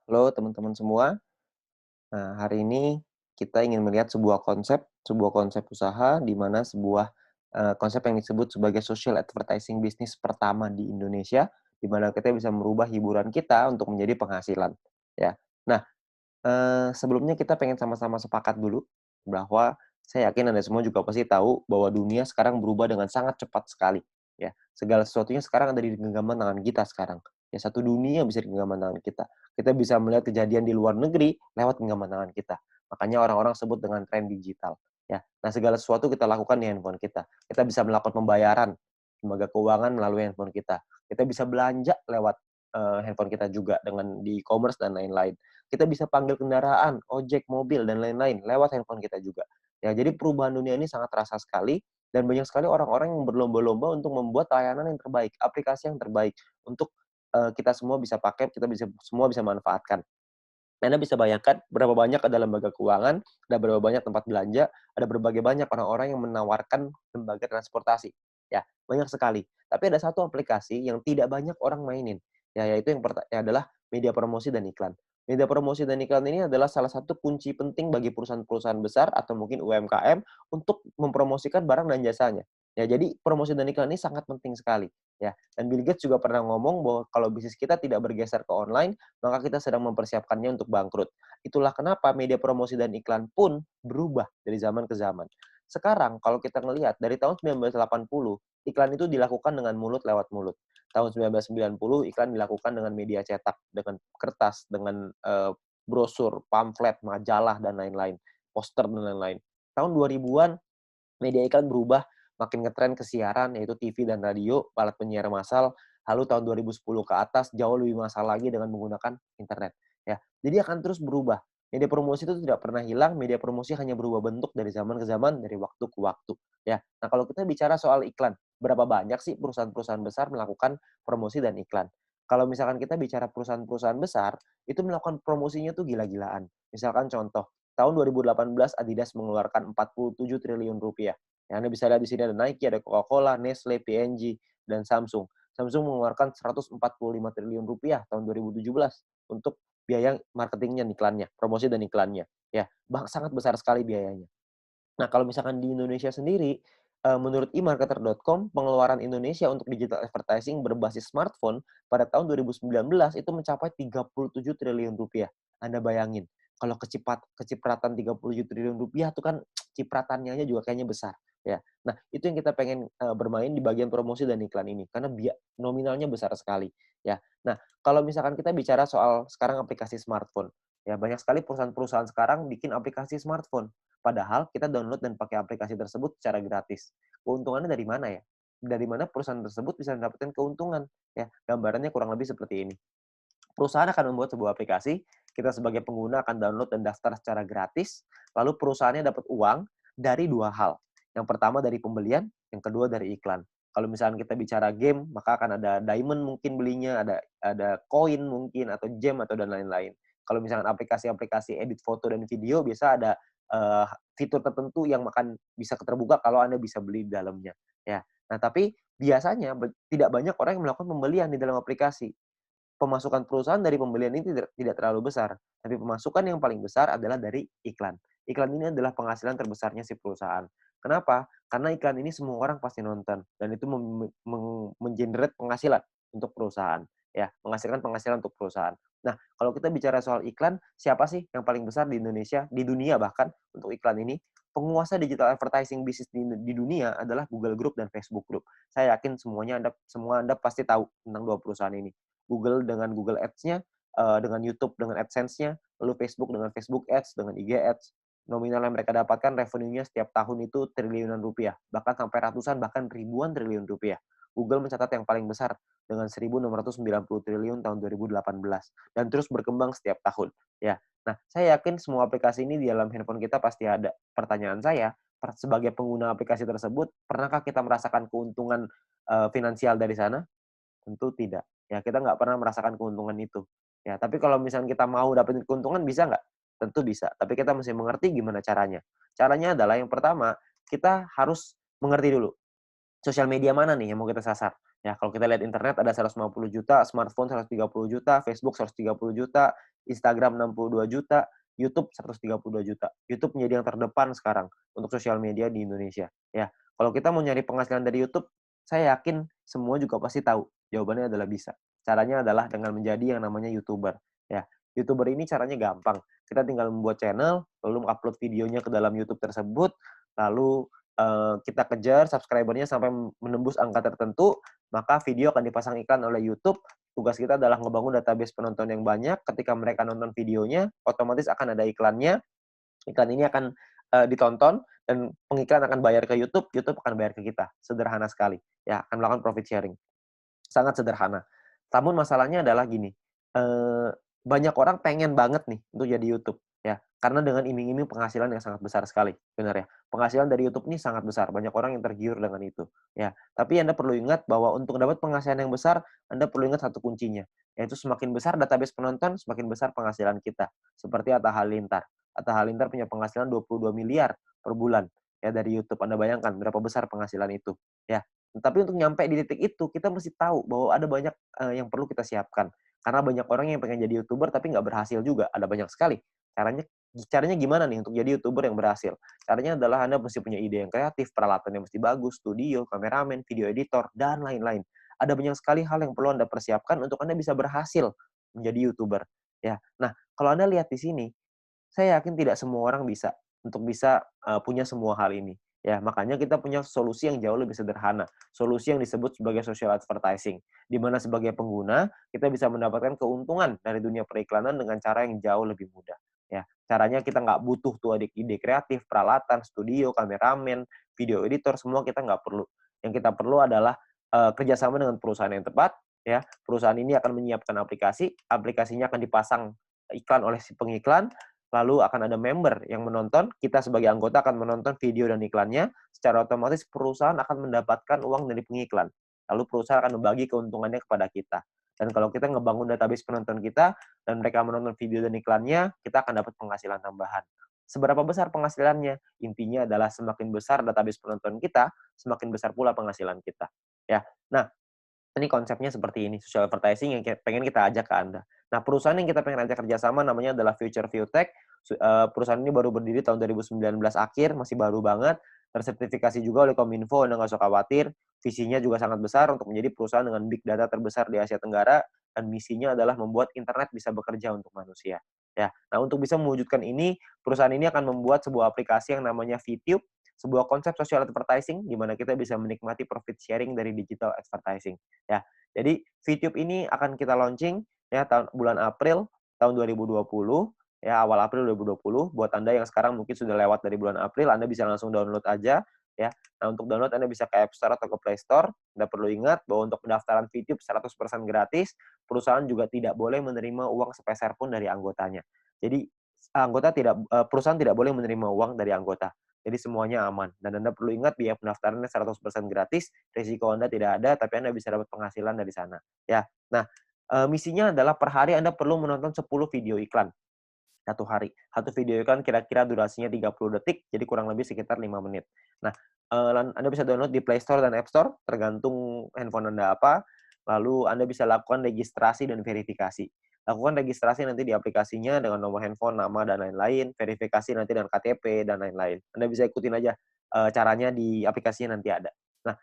Halo teman-teman semua. Nah, hari ini kita ingin melihat sebuah konsep usaha di mana konsep yang disebut sebagai social advertising bisnis pertama di Indonesia, di mana kita bisa merubah hiburan kita untuk menjadi penghasilan, ya. Nah, sebelumnya kita pengen sama-sama sepakat dulu bahwa saya yakin Anda semua juga pasti tahu bahwa dunia sekarang berubah dengan sangat cepat sekali, ya. Segala sesuatunya sekarang ada di genggaman tangan kita sekarang. Ya, satu dunia bisa di genggaman tangan kita. Kita bisa melihat kejadian di luar negeri lewat genggaman tangan kita. Makanya orang-orang sebut dengan tren digital, ya. Nah, segala sesuatu kita lakukan di handphone kita. Kita bisa melakukan pembayaran lembaga keuangan melalui handphone kita. Kita bisa belanja lewat, handphone kita juga dengan di e-commerce dan lain-lain. Kita bisa panggil kendaraan, ojek, mobil, dan lain-lain lewat handphone kita juga. Ya, jadi perubahan dunia ini sangat terasa sekali dan banyak sekali orang-orang yang berlomba-lomba untuk membuat layanan yang terbaik, aplikasi yang terbaik untuk, kita semua bisa pakai, semua bisa manfaatkan. Anda bisa bayangkan berapa banyak ada lembaga keuangan, ada berapa banyak tempat belanja, ada berbagai banyak orang-orang yang menawarkan lembaga transportasi. Ya, banyak sekali. Tapi ada satu aplikasi yang tidak banyak orang mainin, ya yaitu yang adalah media promosi dan iklan. Media promosi dan iklan ini adalah salah satu kunci penting bagi perusahaan-perusahaan besar atau mungkin UMKM untuk mempromosikan barang dan jasanya. Ya, jadi promosi dan iklan ini sangat penting sekali, ya. Dan Bill Gates juga pernah ngomong bahwa kalau bisnis kita tidak bergeser ke online, maka kita sedang mempersiapkannya untuk bangkrut. Itulah kenapa media promosi dan iklan pun berubah dari zaman ke zaman. Sekarang kalau kita ngelihat dari tahun 1980, iklan itu dilakukan dengan mulut lewat mulut. Tahun 1990 iklan dilakukan dengan media cetak, dengan kertas, dengan brosur, pamflet, majalah dan lain-lain, poster dan lain-lain. Tahun 2000-an media iklan berubah, makin ngetren ke siaran, yaitu TV dan radio, alat penyiar massal, lalu tahun 2010 ke atas jauh lebih massal lagi dengan menggunakan internet, ya. Jadi akan terus berubah. Media promosi itu tidak pernah hilang, media promosi hanya berubah bentuk dari zaman ke zaman, dari waktu ke waktu, ya. Nah, kalau kita bicara soal iklan, berapa banyak sih perusahaan-perusahaan besar melakukan promosi dan iklan? Kalau misalkan kita bicara perusahaan-perusahaan besar, itu melakukan promosinya tuh gila-gilaan. Misalkan contoh, tahun 2018 Adidas mengeluarkan 47 triliun rupiah. Ya, Anda bisa lihat di sini ada Nike, ada Coca-Cola, Nestle, P&G, dan Samsung. Samsung mengeluarkan 145 triliun rupiah tahun 2017 untuk biaya marketingnya, iklannya, promosi dan iklannya. Ya, sangat besar sekali biayanya. Nah, kalau misalkan di Indonesia sendiri, menurut emarketer.com, pengeluaran Indonesia untuk digital advertising berbasis smartphone pada tahun 2019 itu mencapai 37 triliun rupiah. Anda bayangin, kalau kecipratan 37 triliun rupiah itu kan cipratannya aja juga kayaknya besar, ya. Nah, itu yang kita pengen, bermain di bagian promosi dan iklan ini, karena nominalnya besar sekali, ya. Nah, kalau misalkan kita bicara soal sekarang aplikasi smartphone, ya banyak sekali perusahaan-perusahaan sekarang bikin aplikasi smartphone. Padahal kita download dan pakai aplikasi tersebut secara gratis. Keuntungannya dari mana ya? Dari mana perusahaan tersebut bisa mendapatkan keuntungan? Ya, gambarannya kurang lebih seperti ini. Perusahaan akan membuat sebuah aplikasi, kita sebagai pengguna akan download dan daftar secara gratis, lalu perusahaannya dapat uang dari dua hal. Yang pertama dari pembelian, yang kedua dari iklan. Kalau misalnya kita bicara game, maka akan ada diamond mungkin belinya, ada koin mungkin, atau gem, atau dan lain-lain. Kalau misalnya aplikasi-aplikasi edit foto dan video, biasa ada fitur tertentu yang akan bisa terbuka kalau Anda bisa beli di dalamnya. Ya. Nah, tapi biasanya tidak banyak orang yang melakukan pembelian di dalam aplikasi. Pemasukan perusahaan dari pembelian ini tidak tidak terlalu besar, tapi pemasukan yang paling besar adalah dari iklan. Iklan ini adalah penghasilan terbesarnya si perusahaan. Kenapa? Karena iklan ini semua orang pasti nonton dan itu penghasilan untuk perusahaan, ya, menghasilkan penghasilan untuk perusahaan. Nah, kalau kita bicara soal iklan, siapa sih yang paling besar di Indonesia, di dunia bahkan untuk iklan ini? Penguasa digital advertising bisnis di dunia adalah Google Group dan Facebook Group. Saya yakin semua Anda pasti tahu tentang dua perusahaan ini. Google dengan Google Ads-nya, dengan YouTube dengan AdSense-nya, lalu Facebook dengan Facebook Ads, dengan IG Ads. Nominal yang mereka dapatkan revenue-nya setiap tahun itu triliunan rupiah, bahkan sampai ratusan, bahkan ribuan triliun rupiah. Google mencatat yang paling besar dengan 1.690 triliun tahun 2018 dan terus berkembang setiap tahun, ya. Nah, saya yakin semua aplikasi ini di dalam handphone kita pasti ada. Pertanyaan saya, sebagai pengguna aplikasi tersebut, pernahkah kita merasakan keuntungan, finansial dari sana? Tentu tidak. Ya, kita nggak pernah merasakan keuntungan itu. Ya, tapi kalau misalnya kita mau dapetin keuntungan bisa nggak? Tentu bisa, tapi kita mesti mengerti gimana caranya. Caranya adalah yang pertama, kita harus mengerti dulu, sosial media mana nih yang mau kita sasar. Ya, kalau kita lihat internet ada 150 juta, smartphone 130 juta, Facebook 130 juta, Instagram 62 juta, YouTube 132 juta. YouTube menjadi yang terdepan sekarang untuk sosial media di Indonesia. Ya, kalau kita mau nyari penghasilan dari YouTube, saya yakin semua juga pasti tahu. Jawabannya adalah bisa. Caranya adalah dengan menjadi yang namanya YouTuber. Ya, YouTuber ini caranya gampang. Kita tinggal membuat channel, lalu mengupload videonya ke dalam YouTube tersebut, lalu kita kejar subscriber-nya sampai menembus angka tertentu, maka video akan dipasang iklan oleh YouTube. Tugas kita adalah ngebangun database penonton yang banyak. Ketika mereka nonton videonya, otomatis akan ada iklannya. Iklan ini akan ditonton dan pengiklan akan bayar ke YouTube, YouTube akan bayar ke kita. Sederhana sekali. Ya, akan melakukan profit sharing. Sangat sederhana. Namun masalahnya adalah gini, banyak orang pengen banget nih untuk jadi YouTube, ya. Karena dengan iming-iming penghasilan yang sangat besar sekali, benar ya. Penghasilan dari YouTube ini sangat besar, banyak orang yang tergiur dengan itu, ya. Tapi Anda perlu ingat bahwa untuk dapat penghasilan yang besar, Anda perlu ingat satu kuncinya, yaitu semakin besar database penonton, semakin besar penghasilan kita. Seperti Atta Halilintar. Atta Halilintar punya penghasilan 22 miliar per bulan, ya dari YouTube. Anda bayangkan berapa besar penghasilan itu, ya. Tapi untuk nyampe di titik itu, kita mesti tahu bahwa ada banyak, yang perlu kita siapkan. Karena banyak orang yang pengen jadi YouTuber tapi nggak berhasil juga, ada banyak sekali. Caranya caranya gimana nih untuk jadi YouTuber yang berhasil? Caranya adalah Anda mesti punya ide yang kreatif, peralatan yang mesti bagus, studio, kameramen, video editor, dan lain-lain. Ada banyak sekali hal yang perlu Anda persiapkan untuk Anda bisa berhasil menjadi YouTuber, ya. Nah, kalau Anda lihat di sini, saya yakin tidak semua orang bisa, untuk bisa, punya semua hal ini. Ya, makanya kita punya solusi yang jauh lebih sederhana, solusi yang disebut sebagai social advertising, di mana sebagai pengguna, kita bisa mendapatkan keuntungan dari dunia periklanan dengan cara yang jauh lebih mudah, ya. Caranya kita nggak butuh tuh ide kreatif, peralatan, studio, kameramen, video editor, semua kita nggak perlu. Yang kita perlu adalah, kerjasama dengan perusahaan yang tepat, ya. Perusahaan ini akan menyiapkan aplikasi, aplikasinya akan dipasang iklan oleh si pengiklan, lalu akan ada member yang menonton, kita sebagai anggota akan menonton video dan iklannya, secara otomatis perusahaan akan mendapatkan uang dari pengiklan. Lalu perusahaan akan membagi keuntungannya kepada kita. Dan kalau kita ngebangun database penonton kita, dan mereka menonton video dan iklannya, kita akan dapat penghasilan tambahan. Seberapa besar penghasilannya? Intinya adalah semakin besar database penonton kita, semakin besar pula penghasilan kita. Ya. Nah, ini konsepnya seperti ini, social advertising yang pengen kita ajak ke Anda. Nah, perusahaan yang kita pengen ajak kerjasama namanya adalah Future Viewtech. Perusahaan ini baru berdiri tahun 2019 akhir, masih baru banget. Tersertifikasi juga oleh Kominfo, Anda nggak usah khawatir. Visinya juga sangat besar untuk menjadi perusahaan dengan big data terbesar di Asia Tenggara, dan misinya adalah membuat internet bisa bekerja untuk manusia. Ya, nah untuk bisa mewujudkan ini, perusahaan ini akan membuat sebuah aplikasi yang namanya VTube, sebuah konsep social advertising di mana kita bisa menikmati profit sharing dari digital advertising. Ya, jadi VTube ini akan kita launching ya bulan April tahun 2020, ya awal April 2020. Buat Anda yang sekarang mungkin sudah lewat dari bulan April, Anda bisa langsung download aja ya. Nah, untuk download Anda bisa ke App Store atau ke Play Store. Anda perlu ingat bahwa untuk pendaftaran VTube 100% gratis, perusahaan juga tidak boleh menerima uang sepeser pun dari anggotanya. Jadi perusahaan tidak boleh menerima uang dari anggota. Jadi semuanya aman. Dan Anda perlu ingat biaya pendaftarannya 100% gratis, risiko Anda tidak ada, tapi Anda bisa dapat penghasilan dari sana. Ya. Nah, misinya adalah per hari Anda perlu menonton 10 video iklan satu hari. Satu video iklan kira-kira durasinya 30 detik, jadi kurang lebih sekitar 5 menit. Nah, Anda bisa download di Play Store dan App Store, tergantung handphone Anda apa. Lalu Anda bisa lakukan registrasi dan verifikasi. Lakukan registrasi nanti di aplikasinya dengan nomor handphone, nama, dan lain-lain. Verifikasi nanti dengan KTP, dan lain-lain. Anda bisa ikutin aja caranya di aplikasinya nanti ada. Nah,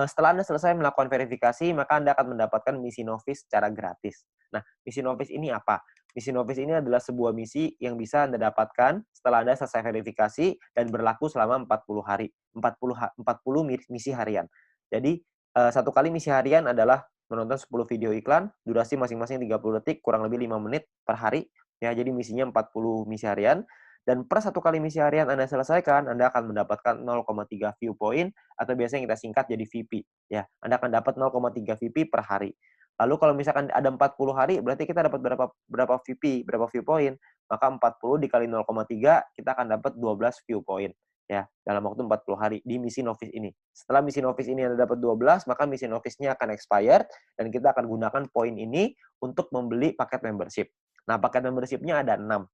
setelah Anda selesai melakukan verifikasi, maka Anda akan mendapatkan misi novis secara gratis. Nah, misi novis ini apa? Misi novis ini adalah sebuah misi yang bisa Anda dapatkan setelah Anda selesai verifikasi dan berlaku selama 40 hari. 40 misi harian. Jadi, satu kali misi harian adalah menonton 10 video iklan, durasi masing-masing 30 detik, kurang lebih 5 menit per hari. Ya, jadi misinya 40 misi harian. Dan per satu kali misi harian Anda selesaikan, Anda akan mendapatkan 0,3 view point, atau biasanya kita singkat jadi VP. Ya, Anda akan dapat 0,3 VP per hari. Lalu kalau misalkan ada 40 hari, berarti kita dapat berapa VP, berapa view point. Maka 40 dikali 0,3, kita akan dapat 12 view point. Ya, dalam waktu 40 hari di misi novice ini. Setelah misi novice ini Anda dapat 12, maka misi novice-nya akan expired, dan kita akan gunakan poin ini untuk membeli paket membership. Nah, paket membership-nya ada 6.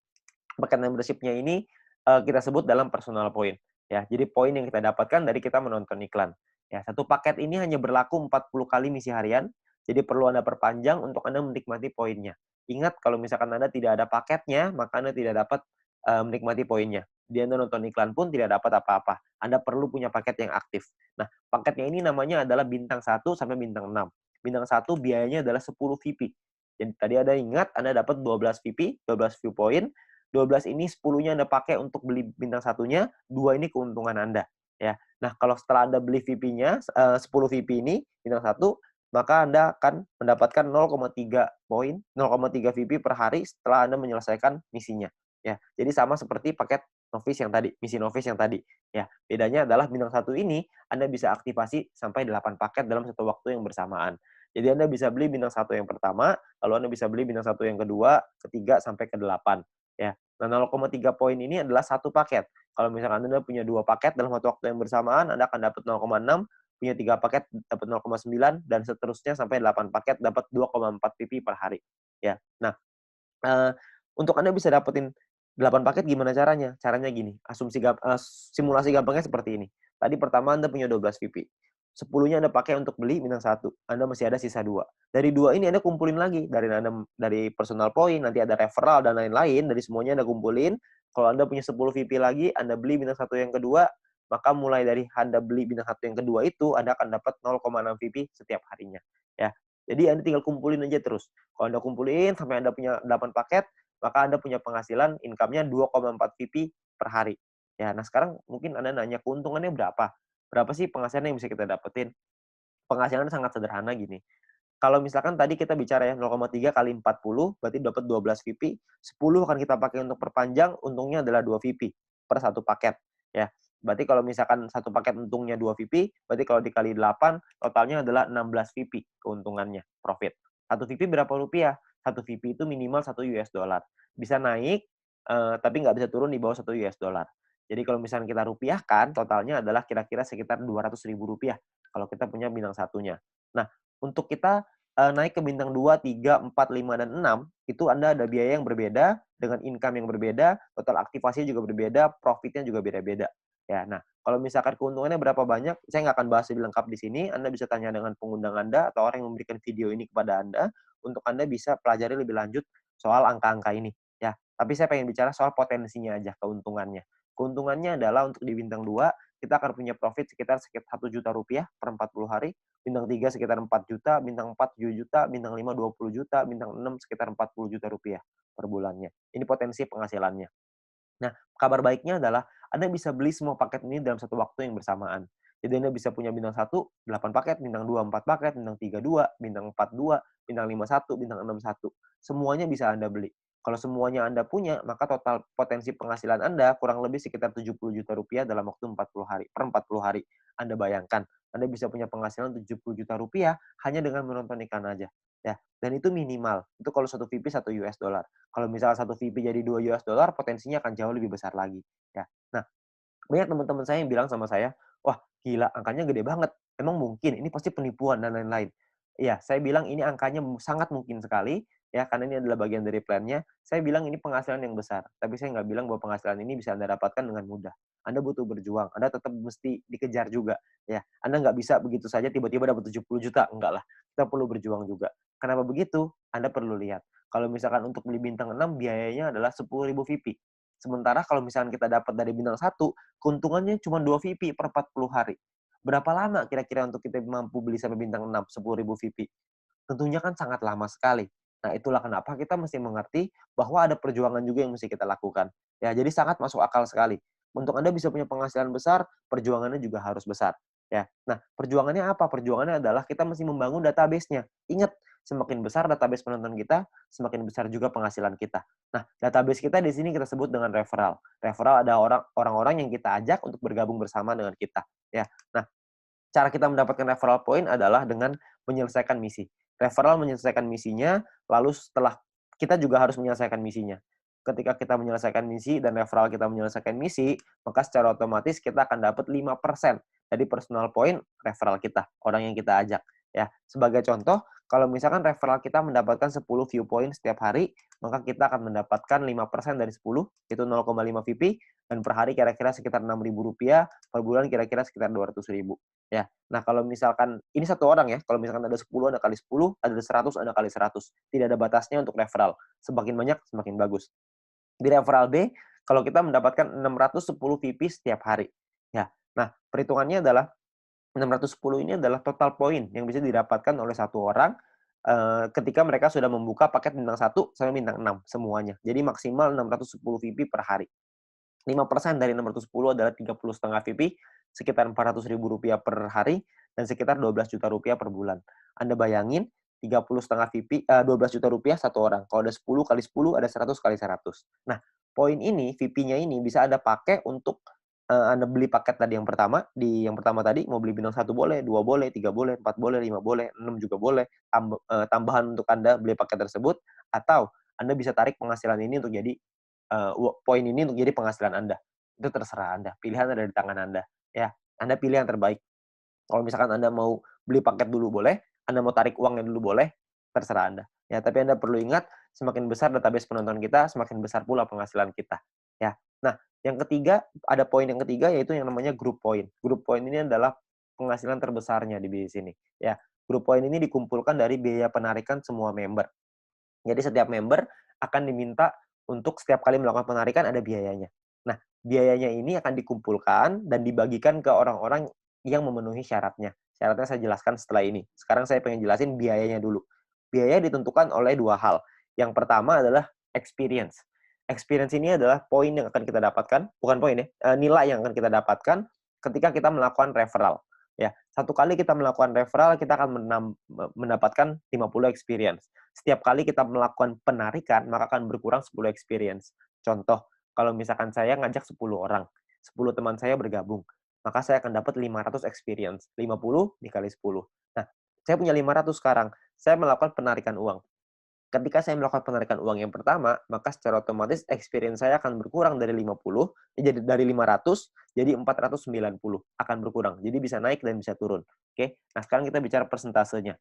Paket membership-nya ini kita sebut dalam personal point. Ya, jadi poin yang kita dapatkan dari kita menonton iklan. Ya, satu paket ini hanya berlaku 40 kali misi harian, jadi perlu Anda perpanjang untuk Anda menikmati poinnya. Ingat kalau misalkan Anda tidak ada paketnya, maka Anda tidak dapat, menikmati poinnya. Dia Anda nonton iklan pun tidak dapat apa-apa. Anda perlu punya paket yang aktif. Nah, paketnya ini namanya adalah bintang 1 sampai bintang 6. Bintang 1 biayanya adalah 10 VIP. Jadi tadi Anda ingat Anda dapat 12 VIP, 12 view point, 12 ini 10-nya Anda pakai untuk beli bintang satunya, 2 ini keuntungan Anda, ya. Nah, kalau setelah Anda beli VIP-nya, 10 VIP ini, bintang satu, maka Anda akan mendapatkan 0,3 poin, 0,3 VIP per hari setelah Anda menyelesaikan misinya, ya. Jadi sama seperti paket novice yang tadi, misi novice yang tadi, ya. Bedanya adalah bintang satu ini Anda bisa aktivasi sampai 8 paket dalam satu waktu yang bersamaan. Jadi Anda bisa beli bintang satu yang pertama, lalu Anda bisa beli bintang satu yang kedua, ketiga, sampai ke 8, ya. Nah, 0,3 poin ini adalah satu paket. Kalau misalkan Anda punya 2 paket dalam waktu yang bersamaan, Anda akan dapat 0,6, punya 3 paket dapat 0,9, dan seterusnya sampai 8 paket dapat 2,4 PP per hari, ya. Nah, Eee, untuk Anda bisa dapetin 8 paket gimana caranya? Caranya gini, simulasi gampangnya seperti ini. Tadi pertama Anda punya 12 VP, 10-nya Anda pakai untuk beli bintang 1, Anda masih ada sisa 2. Dari 2 ini Anda kumpulin lagi, dari personal point, nanti ada referral dan lain-lain, dari semuanya Anda kumpulin. Kalau Anda punya 10 VP lagi, Anda beli bintang 1 yang kedua, maka mulai dari Anda beli bintang 1 yang kedua itu, Anda akan dapat 0,6 VP setiap harinya, ya. Jadi Anda tinggal kumpulin aja terus. Kalau Anda kumpulin sampai Anda punya 8 paket, maka Anda punya penghasilan income-nya 2,4 VP per hari. Ya, nah sekarang mungkin Anda nanya, keuntungannya berapa? Berapa sih penghasilan yang bisa kita dapetin? Penghasilan sangat sederhana gini, kalau misalkan tadi kita bicara ya 0,3 kali 40 berarti dapat 12 VP, 10 akan kita pakai untuk perpanjang, untungnya adalah 2 VP per satu paket, ya. Berarti kalau misalkan satu paket untungnya 2 VP, berarti kalau dikali 8 totalnya adalah 16 VP keuntungannya, profit. Satu VP berapa rupiah? Satu VP itu minimal $1. Bisa naik, tapi nggak bisa turun di bawah $1. Jadi kalau misalkan kita rupiahkan, totalnya adalah kira-kira sekitar Rp200.000 kalau kita punya bintang satunya. Nah, untuk kita naik ke bintang 2, 3, 4, 5, dan 6, itu Anda ada biaya yang berbeda, dengan income yang berbeda, total aktivasinya juga berbeda, profitnya juga beda-beda. Ya, nah, kalau misalkan keuntungannya berapa banyak, saya nggak akan bahas lebih lengkap di sini. Anda bisa tanya dengan pengundang Anda atau orang yang memberikan video ini kepada Anda, untuk Anda bisa pelajari lebih lanjut soal angka-angka ini. Ya, tapi saya pengen bicara soal potensinya aja, keuntungannya. Keuntungannya adalah untuk di bintang 2, kita akan punya profit sekitar Rp1.000.000 per 40 hari, bintang 3 sekitar 4 juta, bintang 4 7 juta, bintang 5 20 juta, bintang 6 sekitar Rp40 juta per bulannya. Ini potensi penghasilannya. Nah, kabar baiknya adalah Anda bisa beli semua paket ini dalam satu waktu yang bersamaan. Jadi Anda bisa punya bintang 1 8 paket, bintang 2 4 paket, bintang 3 2, bintang 4 2, bintang 5 1, bintang 6 1. Semuanya bisa Anda beli. Kalau semuanya Anda punya, maka total potensi penghasilan Anda kurang lebih sekitar Rp70 juta dalam waktu 40 hari, per 40 hari. Anda bayangkan, Anda bisa punya penghasilan Rp70 juta hanya dengan menonton iklan aja. Ya, dan itu minimal. Itu kalau satu VP $1. Kalau misalnya satu VP jadi $2, potensinya akan jauh lebih besar lagi, ya. Nah, banyak teman-teman saya yang bilang sama saya, "Wah, gila angkanya gede banget. Emang mungkin? Ini pasti penipuan dan lain-lain." Iya, saya bilang ini angkanya sangat mungkin sekali, ya, karena ini adalah bagian dari plan-nya. Saya bilang ini penghasilan yang besar, tapi saya nggak bilang bahwa penghasilan ini bisa Anda dapatkan dengan mudah. Anda butuh berjuang, Anda tetap mesti dikejar juga, ya. Anda nggak bisa begitu saja tiba-tiba dapat 70 juta, enggak lah. Kita perlu berjuang juga. Kenapa begitu? Anda perlu lihat. Kalau misalkan untuk beli bintang 6 biayanya adalah 10.000 VIP. Sementara kalau misalkan kita dapat dari bintang 1, keuntungannya cuma 2 VIP per 40 hari. Berapa lama kira-kira untuk kita mampu beli sampai bintang 6, 10.000 VIP? Tentunya kan sangat lama sekali. Nah, itulah kenapa kita mesti mengerti bahwa ada perjuangan juga yang mesti kita lakukan. Ya, jadi sangat masuk akal sekali. Untuk Anda bisa punya penghasilan besar, perjuangannya juga harus besar. Ya. Nah, perjuangannya apa? Perjuangannya adalah kita mesti membangun database-nya. Ingat, semakin besar database penonton kita, semakin besar juga penghasilan kita. Nah, database kita di sini kita sebut dengan referral. Referral ada orang-orang yang kita ajak untuk bergabung bersama dengan kita. Ya. Nah, cara kita mendapatkan referral point adalah dengan menyelesaikan misi. Referral menyelesaikan misinya, lalu setelah kita juga harus menyelesaikan misinya. Ketika kita menyelesaikan misi dan referral kita menyelesaikan misi, maka secara otomatis kita akan dapat 5% dari personal point referral kita, orang yang kita ajak. Ya, sebagai contoh, kalau misalkan referral kita mendapatkan 10 view point setiap hari, maka kita akan mendapatkan 5% dari 10, itu 0,5 VP, dan per hari kira-kira sekitar Rp6.000, per bulan kira-kira sekitar Rp200.000. ya. Nah, kalau misalkan ini satu orang ya, kalau misalkan ada 10, ada kali 10, ada 100, ada kali 100. Tidak ada batasnya untuk referral. Semakin banyak, semakin bagus. Di referral B, kalau kita mendapatkan 610 VP setiap hari. Ya. Nah, perhitungannya adalah 610 ini adalah total poin yang bisa didapatkan oleh satu orang ketika mereka sudah membuka paket bintang 1 sampai bintang 6 semuanya. Jadi maksimal 610 VP per hari. 5% dari 610 adalah 30,5 VP, sekitar Rp400.000 per hari, dan sekitar Rp12 juta per bulan. Anda bayangin, 30,5 VP, Rp12 juta satu orang. Kalau ada 10 kali 10, ada 100 kali 100. Nah, poin ini, VP-nya ini bisa Anda pakai untuk Anda beli paket tadi yang pertama, yang pertama tadi mau beli bintang 1 boleh, 2 boleh, 3 boleh, 4 boleh, 5 boleh, 6 juga boleh, tambahan untuk Anda beli paket tersebut, atau Anda bisa tarik penghasilan ini untuk jadi poin ini untuk jadi penghasilan Anda. Itu terserah Anda, pilihan ada di tangan Anda, ya. Anda pilih yang terbaik. Kalau misalkan Anda mau beli paket dulu boleh, Anda mau tarik uangnya dulu boleh, terserah Anda. Ya, tapi Anda perlu ingat, semakin besar database penonton kita, semakin besar pula penghasilan kita. Ya. Nah, yang ketiga, ada poin yang ketiga yaitu yang namanya group point. Group point ini adalah penghasilan terbesarnya di bisnis ini. Ya, group point ini dikumpulkan dari biaya penarikan semua member. Jadi setiap member akan diminta untuk setiap kali melakukan penarikan ada biayanya. Nah, biayanya ini akan dikumpulkan dan dibagikan ke orang-orang yang memenuhi syaratnya. Syaratnya saya jelaskan setelah ini. Sekarang saya pengen jelasin biayanya dulu. Biaya ditentukan oleh dua hal. Yang pertama adalah experience. Experience ini adalah poin yang akan kita dapatkan, bukan poin ya, nilai yang akan kita dapatkan ketika kita melakukan referral. Ya, satu kali kita melakukan referral, kita akan mendapatkan 50 experience. Setiap kali kita melakukan penarikan, maka akan berkurang 10 experience. Contoh, kalau misalkan saya ngajak 10 orang, 10 teman saya bergabung, maka saya akan dapat 500 experience. 50 dikali 10. Nah, saya punya 500 sekarang. Saya melakukan penarikan uang. Ketika saya melakukan penarikan uang yang pertama, maka secara otomatis experience saya akan berkurang dari 50, jadi dari 500 jadi 490 akan berkurang. Jadi bisa naik dan bisa turun. Oke. Nah, sekarang kita bicara persentasenya.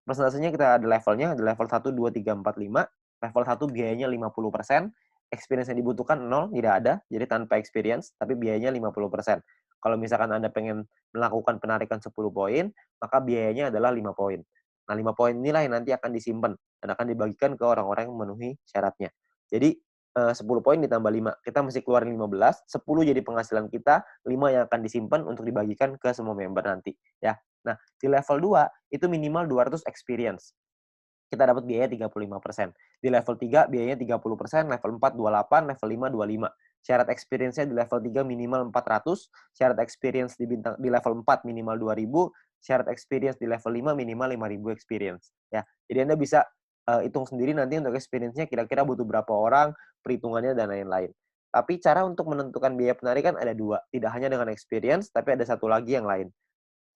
Persentasenya kita ada levelnya, ada level 1, 2, 3, 4, 5. Level 1 biayanya 50%, experience yang dibutuhkan 0, tidak ada, jadi tanpa experience, tapi biayanya 50%. Kalau misalkan Anda pengen melakukan penarikan 10 poin, maka biayanya adalah 5 poin. Nah, 5 poin inilah yang nanti akan disimpan dan akan dibagikan ke orang-orang yang memenuhi syaratnya. Jadi, 10 poin ditambah 5, kita mesti keluarin 15, 10 jadi penghasilan kita, 5 yang akan disimpan untuk dibagikan ke semua member nanti, ya. Nah, di level 2 itu minimal 200 experience. Kita dapat biaya 35%. Di level 3 biayanya 30%, level 4 28, level 5 25. Syarat experience-nya di level 3 minimal 400, syarat experience di level 4 minimal 2000, syarat experience di level 5 minimal 5000 experience. Ya. Jadi Anda bisa hitung sendiri nanti untuk experience-nya kira-kira butuh berapa orang, perhitungannya dan lain-lain. Tapi cara untuk menentukan biaya penarikan ada dua, tidak hanya dengan experience, tapi ada satu lagi yang lain.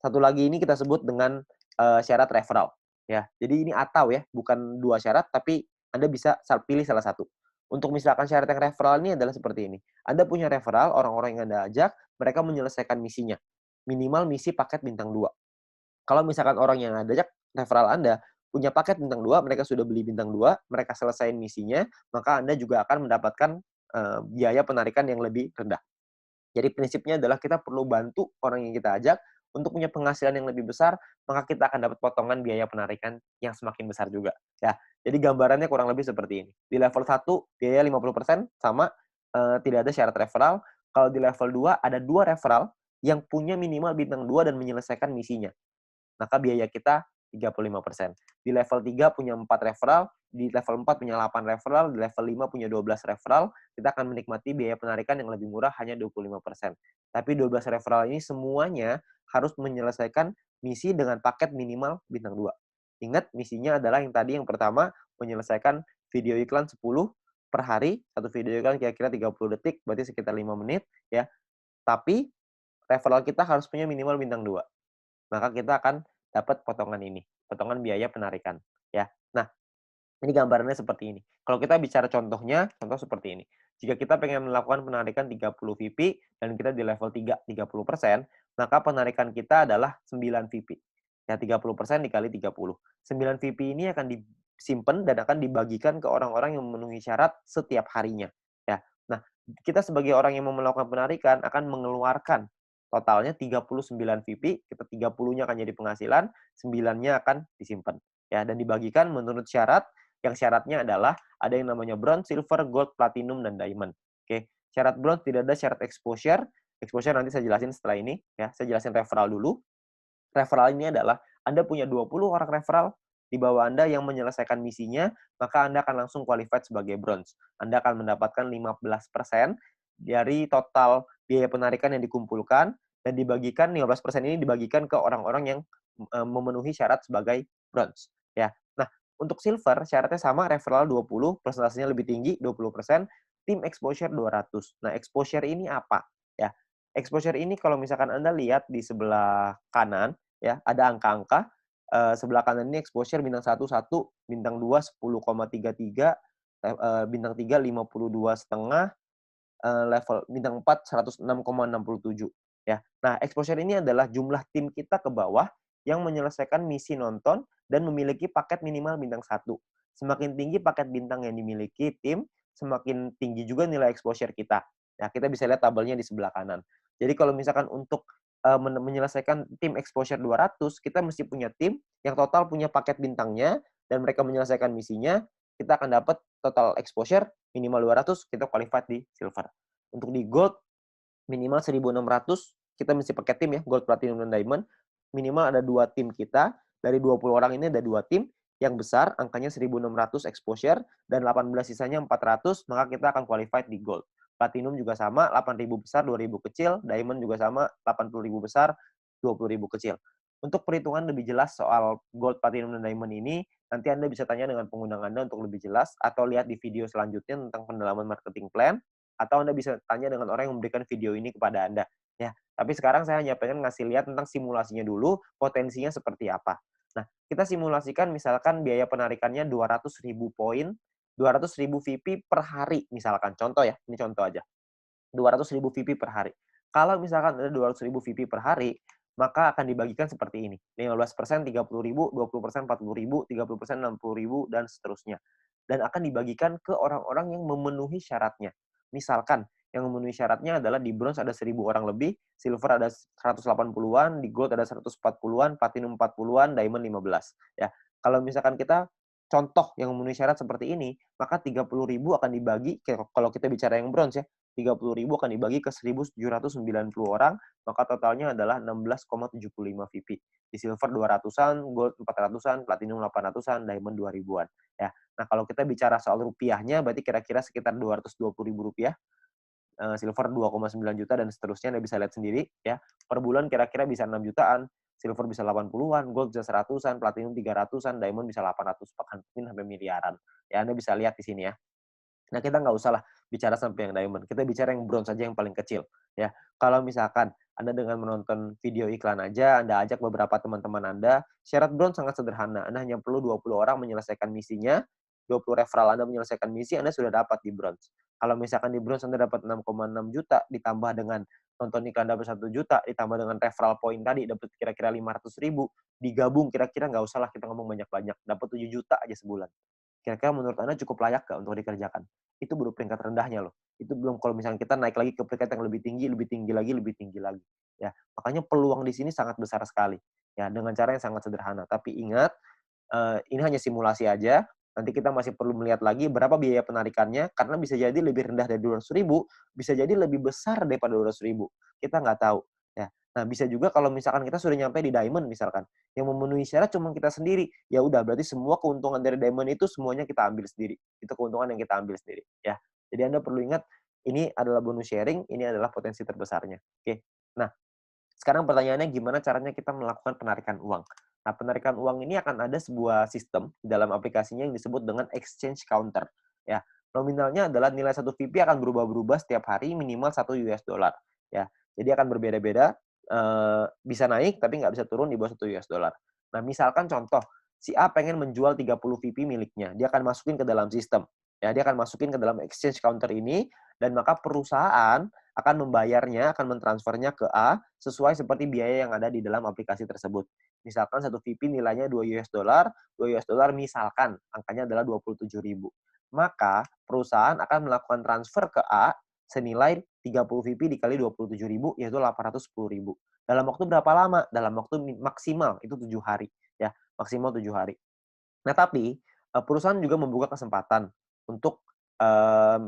Satu lagi ini kita sebut dengan syarat referral, ya. Jadi ini atau ya, bukan dua syarat, tapi Anda bisa pilih salah satu. Untuk misalkan syarat yang referral ini adalah seperti ini. Anda punya referral, orang-orang yang Anda ajak, mereka menyelesaikan misinya. Minimal misi paket bintang 2. Kalau misalkan orang yang Anda ajak, referral Anda, punya paket bintang 2, mereka sudah beli bintang 2, mereka selesaiin misinya, maka Anda juga akan mendapatkan biaya penarikan yang lebih rendah. Jadi prinsipnya adalah kita perlu bantu orang yang kita ajak untuk punya penghasilan yang lebih besar, maka kita akan dapat potongan biaya penarikan yang semakin besar juga. Ya, jadi gambarannya kurang lebih seperti ini. Di level 1 biaya 50% sama, tidak ada syarat referral. Kalau di level 2 ada 2 referral yang punya minimal bintang 2 dan menyelesaikan misinya, maka biaya kita 35%. Di level 3 punya 4 referral, di level 4 punya 8 referral, di level 5 punya 12 referral, kita akan menikmati biaya penarikan yang lebih murah hanya 25%. Tapi 12 referral ini semuanya harus menyelesaikan misi dengan paket minimal bintang 2. Ingat, misinya adalah yang tadi yang pertama, menyelesaikan video iklan 10 per hari, satu video iklan kira-kira 30 detik, berarti sekitar 5 menit, ya. Tapi referral kita harus punya minimal bintang 2. Maka kita akan dapat potongan ini, potongan biaya penarikan, ya. Nah, ini gambarannya seperti ini. Kalau kita bicara contohnya, contoh seperti ini. Jika kita pengen melakukan penarikan 30 VP dan kita di level 3, 30%, maka penarikan kita adalah 9 VP. Ya, 30% dikali 30. 9 VP ini akan disimpan dan akan dibagikan ke orang-orang yang memenuhi syarat setiap harinya. Ya. Nah, kita sebagai orang yang mau melakukan penarikan akan mengeluarkan totalnya 39 VP, kita 30-nya akan jadi penghasilan, 9-nya akan disimpan. Ya, dan dibagikan menurut syarat, yang syaratnya adalah ada yang namanya bronze, silver, gold, platinum, dan diamond. Oke, syarat bronze tidak ada syarat exposure. Exposure nanti saya jelasin setelah ini, ya. Saya jelasin referral dulu. Referral ini adalah Anda punya 20 orang referral di bawah Anda yang menyelesaikan misinya, maka Anda akan langsung qualified sebagai bronze. Anda akan mendapatkan 15% dari total biaya penarikan yang dikumpulkan dan dibagikan 15% ini dibagikan ke orang-orang yang memenuhi syarat sebagai bronze, ya. Nah, untuk silver syaratnya sama, referral 20, persentasenya lebih tinggi 20%, tim exposure 200. Nah, exposure ini apa? Ya, exposure ini kalau misalkan Anda lihat di sebelah kanan, ya, ada angka-angka, sebelah kanan ini exposure bintang 1 1, bintang 2 10,33, bintang 3 52,5, level bintang 4 106,67, ya. Nah, exposure ini adalah jumlah tim kita ke bawah yang menyelesaikan misi nonton dan memiliki paket minimal bintang 1. Semakin tinggi paket bintang yang dimiliki tim, semakin tinggi juga nilai exposure kita. Nah, kita bisa lihat tabelnya di sebelah kanan. Jadi kalau misalkan untuk menyelesaikan tim exposure 200, kita mesti punya tim yang total punya paket bintangnya dan mereka menyelesaikan misinya, kita akan dapat total exposure minimal 200, kita qualified di silver. Untuk di gold, minimal 1.600, kita mesti pakai tim ya, gold, platinum, dan diamond. Minimal ada 2 tim kita, dari 20 orang ini ada 2 tim, yang besar angkanya 1.600 exposure, dan 18 sisanya 400, maka kita akan qualified di gold. Platinum juga sama, 8.000 besar, 2.000 kecil. Diamond juga sama, 80.000 besar, 20.000 kecil. Untuk perhitungan lebih jelas soal gold, platinum, dan diamond ini, nanti Anda bisa tanya dengan pengundang Anda untuk lebih jelas, atau lihat di video selanjutnya tentang pendalaman marketing plan, atau Anda bisa tanya dengan orang yang memberikan video ini kepada Anda. Ya, tapi sekarang saya hanya pengen ngasih lihat tentang simulasinya dulu, potensinya seperti apa. Nah, kita simulasikan misalkan biaya penarikannya 200.000 poin, 200.000 VP per hari misalkan. Contoh ya, ini contoh aja. 200.000 VP per hari. Kalau misalkan ada 200.000 VP per hari, maka akan dibagikan seperti ini. 15% 30.000, 20% 40.000, 30% 60.000, dan seterusnya. Dan akan dibagikan ke orang-orang yang memenuhi syaratnya. Misalkan, yang memenuhi syaratnya adalah di bronze ada 1.000 orang lebih, silver ada 180-an, di gold ada 140-an, platinum 40-an, diamond 15. Ya, kalau misalkan kita contoh yang memenuhi syarat seperti ini, maka 30.000 akan dibagi, kalau kita bicara yang bronze ya, 30.000 akan dibagi ke 1.790 orang, maka totalnya adalah 16,75 VP. Di silver 200-an, gold 400-an, platinum 800-an, diamond 2.000-an. Ya. Nah, kalau kita bicara soal rupiahnya, berarti kira-kira sekitar Rp220.000, silver 2,9 juta, dan seterusnya Anda bisa lihat sendiri ya. Per bulan kira-kira bisa 6 jutaan, silver bisa 80-an, gold bisa 100-an, platinum 300-an, diamond bisa 800, bahkan mungkin sampai miliaran. Ya, Anda bisa lihat di sini ya. Nah, kita nggak usah lah bicara sampai yang diamond, kita bicara yang bronze saja yang paling kecil, ya. Kalau misalkan Anda dengan menonton video iklan aja, Anda ajak beberapa teman-teman Anda, syarat bronze sangat sederhana, Anda hanya perlu 20 orang menyelesaikan misinya, 20 referral Anda menyelesaikan misi, Anda sudah dapat di bronze. Kalau misalkan di bronze Anda dapat 6,6 juta, ditambah dengan nonton iklan dapat 1 juta, ditambah dengan referral point tadi dapat kira-kira 500.000, digabung kira-kira nggak usah lah kita ngomong banyak-banyak, dapat 7 juta aja sebulan. Kira-kira menurut Anda cukup layak nggak untuk dikerjakan? Itu baru peringkat rendahnya loh. Itu belum kalau misalnya kita naik lagi ke peringkat yang lebih tinggi lagi, lebih tinggi lagi. Ya, makanya peluang di sini sangat besar sekali. Ya, dengan cara yang sangat sederhana. Tapi ingat, ini hanya simulasi aja. Nanti kita masih perlu melihat lagi berapa biaya penarikannya, karena bisa jadi lebih rendah dari 200.000, bisa jadi lebih besar daripada 200.000. Kita nggak tahu. Ya. Nah, bisa juga kalau misalkan kita sudah nyampe di diamond misalkan, yang memenuhi syarat cuma kita sendiri, ya udah berarti semua keuntungan dari diamond itu semuanya kita ambil sendiri. Itu keuntungan yang kita ambil sendiri, ya. Jadi Anda perlu ingat, ini adalah bonus sharing, ini adalah potensi terbesarnya. Oke. Nah, sekarang pertanyaannya gimana caranya kita melakukan penarikan uang? Nah, penarikan uang ini akan ada sebuah sistem di dalam aplikasinya yang disebut dengan exchange counter. Ya, nominalnya adalah nilai satu VP akan berubah-berubah setiap hari minimal 1 US dollar. Ya, jadi akan berbeda-beda, bisa naik tapi nggak bisa turun di bawah 1 US dollar. Nah, misalkan contoh, si A pengen menjual 30 VP miliknya, dia akan masukin ke dalam sistem. Ya, dia akan masukin ke dalam exchange counter ini, dan maka perusahaan akan membayarnya, akan mentransfernya ke A sesuai seperti biaya yang ada di dalam aplikasi tersebut. Misalkan satu VP nilainya 2 US dollar, 2 US dollar misalkan angkanya adalah 27.000. Maka perusahaan akan melakukan transfer ke A senilai 30 VP dikali 27.000 yaitu 810.000. Dalam waktu berapa lama? Dalam waktu maksimal itu 7 hari ya, maksimal 7 hari. Nah, tapi, perusahaan juga membuka kesempatan untuk,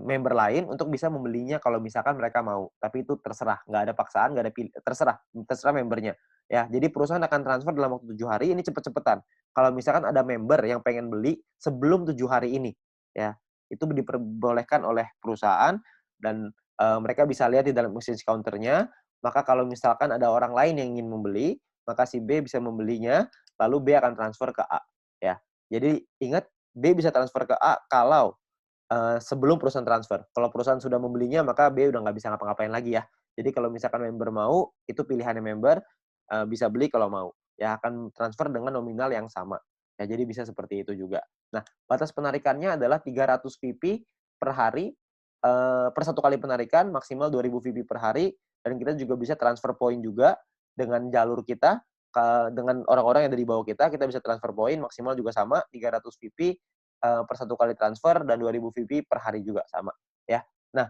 member lain untuk bisa membelinya kalau misalkan mereka mau. Tapi itu terserah, nggak ada paksaan, nggak ada terserah terserah membernya, ya. Jadi perusahaan akan transfer dalam waktu 7 hari, ini cepet-cepetan. Kalau misalkan ada member yang pengen beli sebelum 7 hari ini, ya, itu diperbolehkan oleh perusahaan dan, mereka bisa lihat di dalam message counter-nya, maka kalau misalkan ada orang lain yang ingin membeli, maka si B bisa membelinya, lalu B akan transfer ke A, ya. Jadi ingat, B bisa transfer ke A kalau, sebelum perusahaan transfer. Kalau perusahaan sudah membelinya, maka B udah nggak bisa ngapa-ngapain lagi ya. Jadi kalau misalkan member mau, itu pilihannya member, bisa beli kalau mau. Ya akan transfer dengan nominal yang sama. Ya jadi bisa seperti itu juga. Nah, batas penarikannya adalah 300 VP per hari, per satu kali penarikan, maksimal 2.000 VP per hari, dan kita juga bisa transfer point juga dengan jalur kita, dengan orang-orang yang ada di bawah kita bisa transfer point maksimal juga sama 300 VP per satu kali transfer dan 2.000 VP per hari juga sama ya. Nah,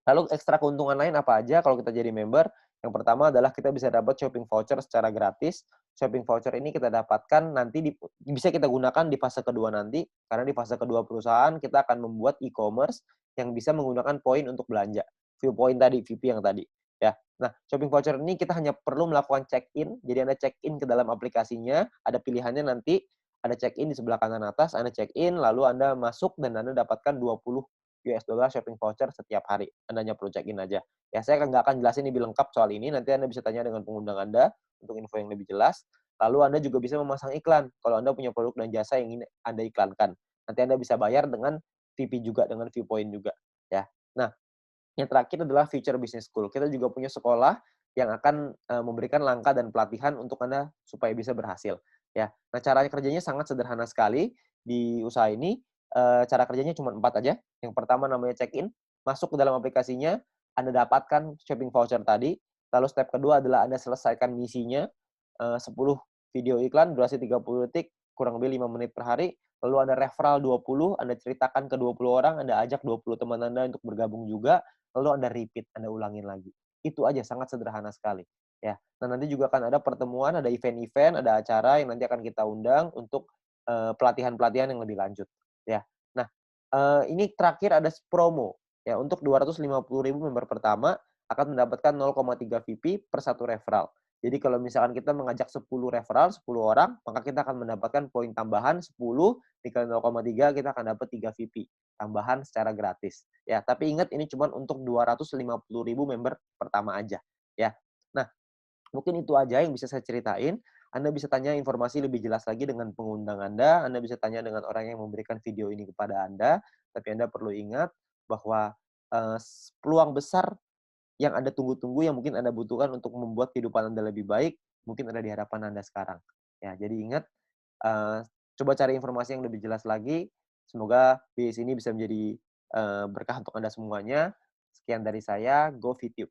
lalu ekstra keuntungan lain apa aja kalau kita jadi member? Yang pertama adalah kita bisa dapat shopping voucher secara gratis. Shopping voucher ini kita dapatkan nanti bisa kita gunakan di fase kedua nanti, karena di fase kedua perusahaan kita akan membuat e-commerce yang bisa menggunakan poin untuk belanja. View point tadi, VP yang tadi. Ya. Nah, shopping voucher ini kita hanya perlu melakukan check-in. Jadi Anda check-in ke dalam aplikasinya, ada pilihannya nanti, ada check-in di sebelah kanan atas, Anda check-in, lalu Anda masuk dan Anda dapatkan 20 US dollar shopping voucher setiap hari. Anda hanya perlu check-in aja. Ya, saya nggak akan jelasin lebih lengkap soal ini. Nanti Anda bisa tanya dengan pengundang Anda untuk info yang lebih jelas. Lalu Anda juga bisa memasang iklan kalau Anda punya produk dan jasa yang ingin Anda iklankan. Nanti Anda bisa bayar dengan VP juga, dengan Viewpoint juga. Ya. Nah, yang terakhir adalah Future Business School. Kita juga punya sekolah yang akan memberikan langkah dan pelatihan untuk Anda supaya bisa berhasil. Ya. Nah, cara kerjanya sangat sederhana sekali di usaha ini. Cara kerjanya cuma 4 aja. Yang pertama namanya check-in, masuk ke dalam aplikasinya, Anda dapatkan shopping voucher tadi. Lalu step kedua adalah Anda selesaikan misinya, 10 video iklan durasi 30 detik, kurang lebih 5 menit per hari. Lalu Anda referral 20, Anda ceritakan ke 20 orang, Anda ajak 20 teman Anda untuk bergabung juga, lalu Anda repeat, Anda ulangin lagi. Itu aja, sangat sederhana sekali. Ya. Nah, nanti juga akan ada pertemuan, ada event-event, ada acara yang nanti akan kita undang untuk pelatihan-pelatihan yang lebih lanjut. Ya. Nah, ini terakhir ada promo. Ya, untuk 250.000 member pertama akan mendapatkan 0,3 VP per satu referral. Jadi kalau misalkan kita mengajak 10 referral, 10 orang, maka kita akan mendapatkan poin tambahan 10 dikali 0,3 kita akan dapat 3 VP tambahan secara gratis. Ya, tapi ingat ini cuma untuk 250.000 member pertama aja, ya. Nah, mungkin itu aja yang bisa saya ceritain. Anda bisa tanya informasi lebih jelas lagi dengan pengundang Anda bisa tanya dengan orang yang memberikan video ini kepada Anda, tapi Anda perlu ingat bahwa, peluang besar yang Anda tunggu-tunggu, yang mungkin Anda butuhkan untuk membuat kehidupan Anda lebih baik, mungkin ada di hadapan Anda sekarang. Ya, jadi ingat, eee, coba cari informasi yang lebih jelas lagi. Semoga bisnis ini bisa menjadi, berkah untuk Anda semuanya. Sekian dari saya, Go Fit You.